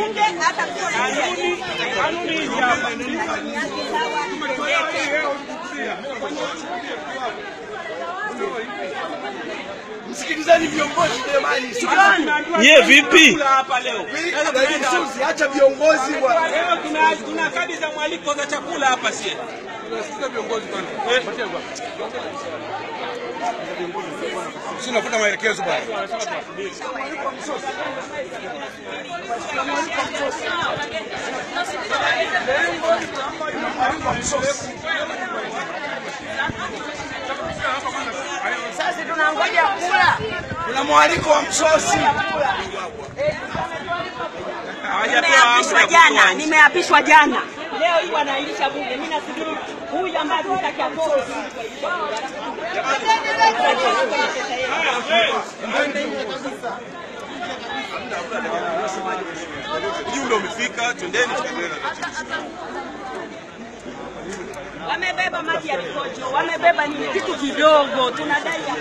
bunge hata kanuni hizi hapa. Msikilizeni viongozi jamani. Yeye vipi? Hapa leo. Acha viongozi bwana. Leo tuna kadi za mwaliko za chakula hapa sie. Tunasikiza viongozi bwana. Patia bwana. Sina kufuata maelekezo bwana. Sasa tunangoja kula. Kuna mwaliko wa msosi. Nimeapishwa jana. Leo hii wanailisha bunge. Mimi nasubiri huyu ambaye tunataka atoe. Ujumbe umefika, twendeni tukaendelea. Wamebeba maji ya mikojo, wamebeba ni kitu kidogo, tunadai ya